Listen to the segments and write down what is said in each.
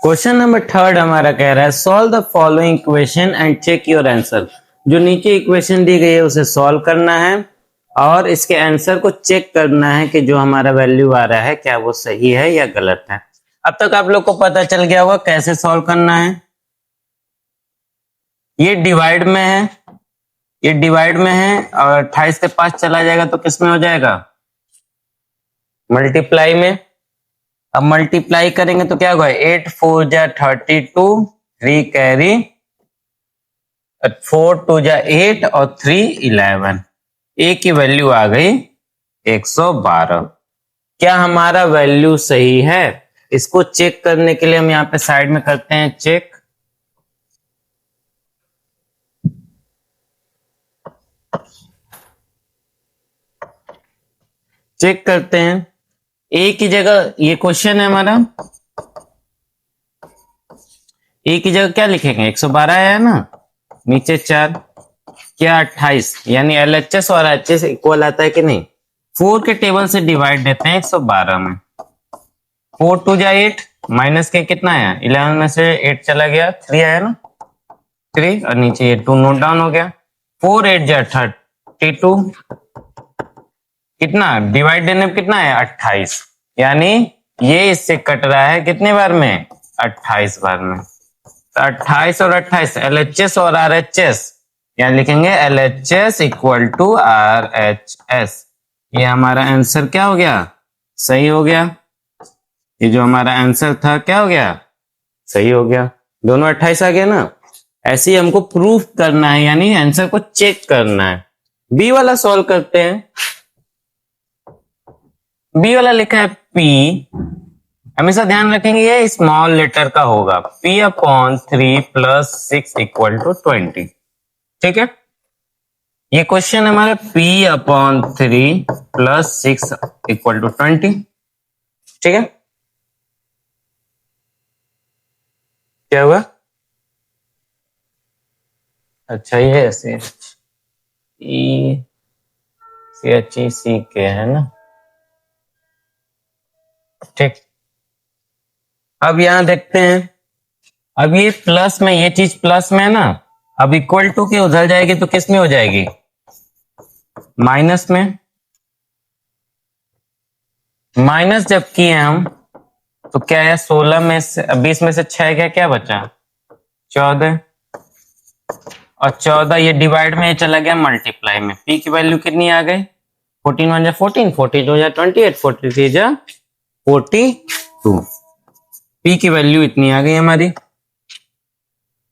Question number third हमारा कह रहा है solve the following equation and check your answer. जो नीचे इक्वेशन दी गई है उसे सॉल्व करना है और इसके आंसर को चेक करना है कि जो हमारा वैल्यू आ रहा है क्या वो सही है या गलत है। अब तक आप लोग को पता चल गया होगा कैसे सॉल्व करना है। ये डिवाइड में है, ये डिवाइड में है और 28 के पास चला जाएगा तो किस में हो जाएगा, मल्टीप्लाई में। अब मल्टीप्लाई करेंगे तो क्या होगा, 8 4 जा 32, 3 कैरी, 4 2 जा 8 और 3 11। ए की वैल्यू आ गई 112। क्या हमारा वैल्यू सही है? इसको चेक करने के लिए हम यहाँ पे साइड में करते हैं चेक। चेक करते हैं ए की जगह, ये क्वेश्चन है हमारा, ए की जगह क्या लिखेंगे, 112 है ना, नीचे 4, क्या 28, यानी LHS और HS इक्वल आता है कि नहीं। 4 के टेबल से डिवाइड देते हैं 112 में। 4 2 जा 8, माइनस के कितना है, 11 में से 8 चला गया, 3 आया ना, 3 और नीचे ये 2 नोट डाउन हो गया। 4 8 जा 32, कितना डिवाइड देने में कितना है 28, यानी ये इससे कट रहा है कितने बार में, 28 बार में। तो 28 और 28 LHS और RHS, यहाँ लिखेंगे LHS इक्वल टू RHS। ये हमारा आंसर क्या हो गया, सही हो गया। ये जो हमारा आंसर था क्या हो गया, सही हो गया। दोनों 28 आ गया ना। ऐसे ही हमको प्रूफ करना है, यानी आंसर को चेक करना है। बी वाला सॉल्व करते हैं। बी वाला लिखा है P, हमेशा ध्यान रखेंगे ये स्मॉल लेटर का होगा, P/3 + 6 = 20। ठीक है, ये क्वेश्चन हमारा P/3 + 6 = 20। ठीक है, क्या हुआ, अच्छा ये ऐसे CHECK है ना। ठीक, अब यहां देखते हैं, अब ये प्लस में, ये चीज प्लस में है ना, अब इक्वल टू की उधर जाएगी तो किस में हो जाएगी, माइनस में। माइनस जब किए हम तो क्या है, 16 में से 20 में से 6 गया, क्या बचा 14, और 14 ये डिवाइड में चला गया मल्टीप्लाई में। पी की वैल्यू कितनी आ गई, 14 1 जा 14, 42 जा 28, 43 जा 42। पी की वैल्यू इतनी आ गई हमारी।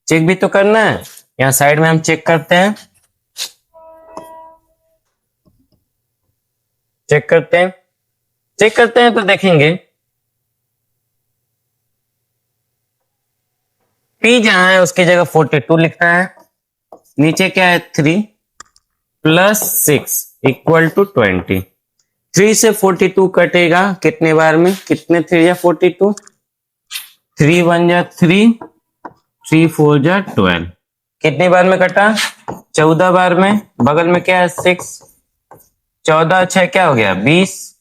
चेक भी तो करना है, यहां साइड में हम चेक करते हैं। चेक करते हैं, चेक करते हैं तो देखेंगे P जहां है उसकी जगह 42 लिखना है, नीचे क्या है 3 + 6 = 20। 3 से 42 कटेगा कितने बार में, कितने 3 या 42, 3 1 जा 3, 3 4 जा 12, कितनी बार में कटा, 14 बार में। बगल में क्या है 6, 14 6 क्या हो गया 20।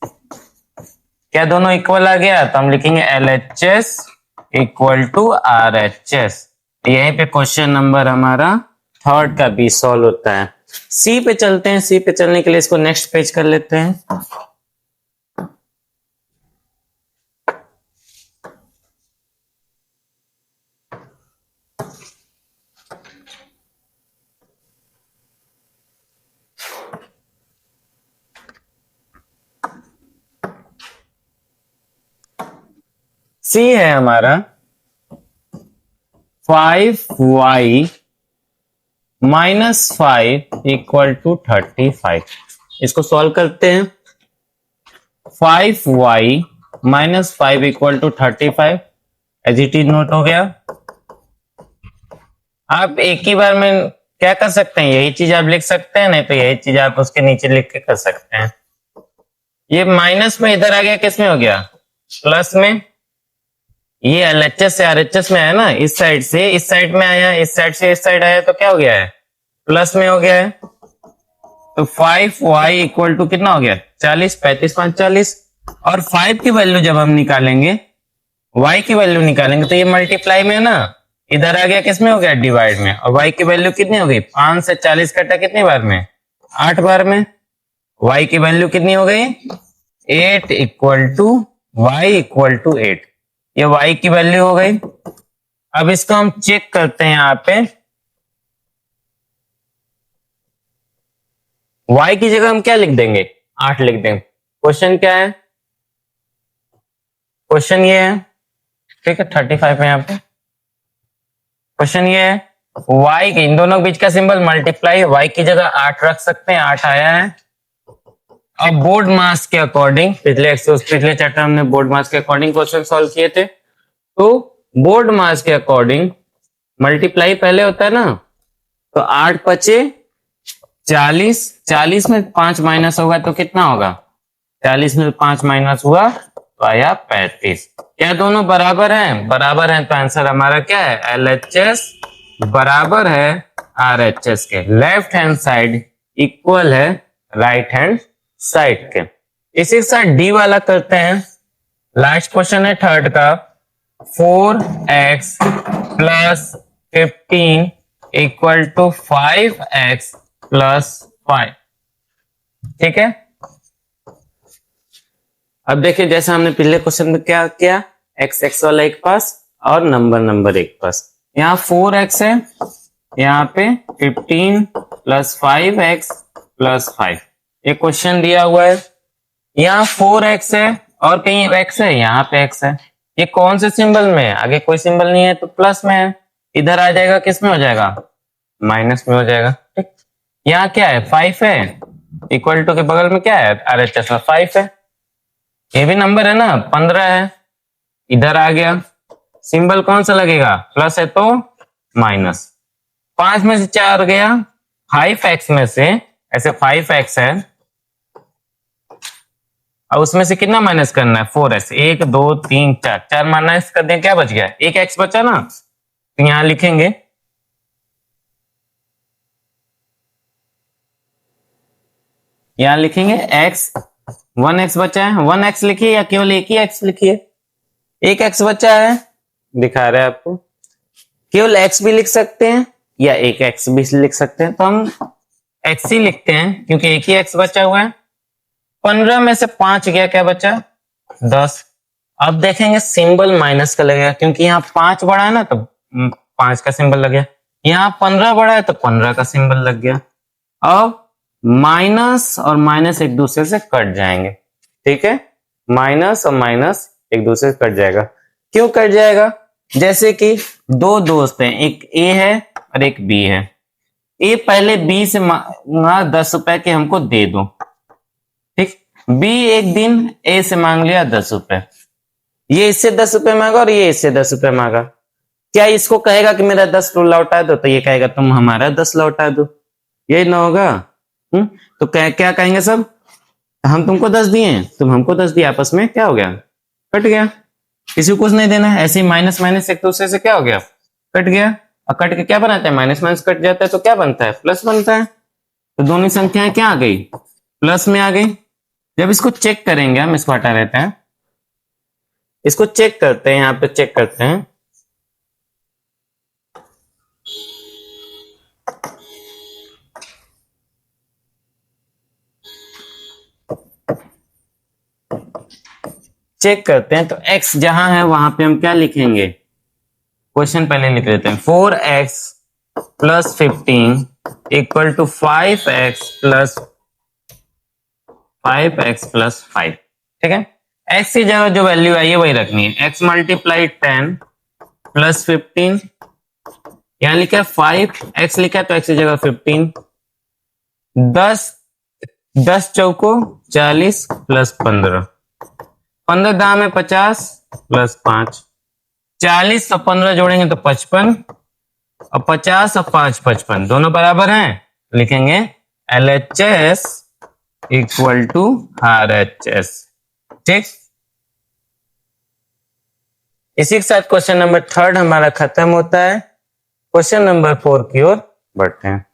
क्या दोनों इक्वल आ गया, तो हम लिखेंगे LHS = RHS। यहीं पे क्वेश्चन नंबर हमारा थर्ड का बी सॉल्व होता है। सी पे चलते हैं, सी पे चलने के लिए इसको नेक्स्ट पेज कर लेते हैं। सी है हमारा 5y - 5 = 35। इसको सॉल्व करते हैं। 5y - 5 = 35 as it is note हो गया। आप एक ही बार में क्या कर सकते हैं, यही चीज आप लिख सकते हैं, नहीं तो यही चीज आप उसके नीचे लिख के कर सकते हैं। ये माइनस में इधर आ गया, किस में हो गया, प्लस में। ये LHS से RHS में आया ना, इस साइड से इस साइड में आया, इस साइड से इस साइड आया तो क्या हो गया है, प्लस में हो गया है। तो 5y = कितना हो गया 40, 35 5 40। और 5 की वैल्यू जब हम निकालेंगे y की वैल्यू निकालेंगे तो ये मल्टीप्लाई में है ना, इधर आ गया किस में हो गया डिवाइड में, और y की वैल्यू कितनी हो गई 5 से 40 कटा कितनी बार में 8 बार में, y की वैल्यू कितनी हो गई 8 equal to y equal to 8, ये y की वैल्यू हो गई। अब इसको हम चेक करते हैं, यहां पे y की जगह हम क्या लिख देंगे 8 लिख देंगे। क्वेश्चन क्या है, क्वेश्चन ये है, ठीक है 35 है यहाँ पे। क्वेश्चन ये है y के इन दोनों के बीच का सिंबल मल्टीप्लाई, y की जगह 8 रख सकते हैं, 8 आया है। अब बोर्ड मास के अकॉर्डिंग पिछले चैप्टर हमने बोर्ड मास के अकॉर्डिंग क्वेश्चन सॉल्व किए थे, तो बोर्ड मास के अकॉर्डिंग मल्टीप्लाई पहले होता है ना, तो 8 पचे 40, 40 में 5 माइनस होगा तो कितना होगा, 40 में 5 माइनस हुआ तो आया 35। क्या दोनों बराबर हैं, बराबर हैं, तो आंसर हमारा क्या है LHS बराबर है RHS के, लेफ्ट हैंड साइड इक्वल है राइट हैंड साइड के। इसी के साथ डी वाला करते हैं, लास्ट क्वेश्चन है थर्ड का, 4x plus 15 equal to 5x plus 5, ठीक है। अब देखिए जैसे हमने पिछले क्वेश्चन में क्या किया, x वाला एक पास और नंबर एक पास, यहाँ 4x है, यहाँ पे 15 प्लस 5x प्लस 5, ये क्वेश्चन दिया हुआ है। यहाँ 4x है और कहीं x है, यहाँ पे x है, ये कौन से सिंबल में है, आगे कोई सिंबल नहीं है तो प्लस में है, इधर आ जाएगा किस में हो जाएगा माइनस में हो जाएगा, ठीक। यहाँ क्या है 5 है, इक्वल टू के बगल में क्या है RHS में 5 है, ये भी नंबर है ना 15 है, इधर आ गया, सिंबल कौन सा लगेगा प्लस है तो माइनस, 5 में से 4 गया, 5x में से ऐसे 5x है और उसमें से कितना माइनस करना है 4x, 1 2 3 4, 4 माइनस कर दें क्या बच गया, एक x बचा ना, तो यहां लिखेंगे x, 1x बचा है, 1x लिखिए या केवल एक ही x लिखिए, एक x बचा है दिखा रहे हैं आपको, केवल x भी लिख सकते हैं या एक x भी लिख सकते हैं, तो हम x ही लिखते हैं क्योंकि एक ही x बचा हुआ है। 15 में से 5 गया, क्या बचा 10। अब देखेंगे सिंबल माइनस का लगेगा क्योंकि यहाँ 5 बड़ा है ना तो 5 का सिंबल लग गया, यहाँ 15 बड़ा है तो 15 का सिंबल लग गया। अब माइनस और माइनस एक दूसरे से कट जाएंगे, ठीक है, माइनस और माइनस एक दूसरे से कट जाएगा। क्यों कट जाएगा, जैसे कि दो दोस्त हैं, एक A है और एक B है, A पहले B से 10 रुपए के हमको दे दो, ठीक, B एक दिन A से मांग लिया 10 रुपए, ये इससे 10 रुपए मांगा और ये इससे 10 रुपए मांगा, क्या इसको कहेगा कि मेरा 10 लौटा दो, तो ये कहेगा तुम हमारा 10 लौटा दो, यही ना होगा। तो क्या कहेंगे सब, हम तुमको 10 दिए तुम हमको 10 दिए, आपस में क्या हो गया कट गया, किसी को कुछ नहीं देना है, ऐसे ही माइनस माइनस एक दूसरे से क्या हो गया कट गया, और कट के क्या बनाता है माइनस माइनस कट जाता है तो क्या बनता है प्लस बनता है, तो दोनों संख्याएं क्या आ गई प्लस में आ गई। जब इसको चेक करेंगे, हम इसको हटा देते हैं, इसको चेक करते हैं, यहाँ पे चेक करते हैं, चेक करते हैं, तो x जहां है वहां पे हम क्या लिखेंगे, क्वेश्चन पहले लिख लेते हैं, 4x plus 15 equal to 5x plus 5, ठीक है। x की जगह जो वैल्यू आई है वही रखनी है, x मल्टीप्लाई 10 प्लस 15, यहां लिखा है 5, x लिखा है तो x की जगह 15, 10 चौको 40 प्लस 15, 15 दाम में 50 प्लस 5, 40 और 15 जोड़ेंगे तो 55, और 50 और 5 55, दोनों बराबर हैं, लिखेंगे LHS इक्वल टू RHS, ठीक। इसी के साथ क्वेश्चन नंबर 3 हमारा खत्म होता है, क्वेश्चन नंबर 4 की ओर बढ़ते हैं।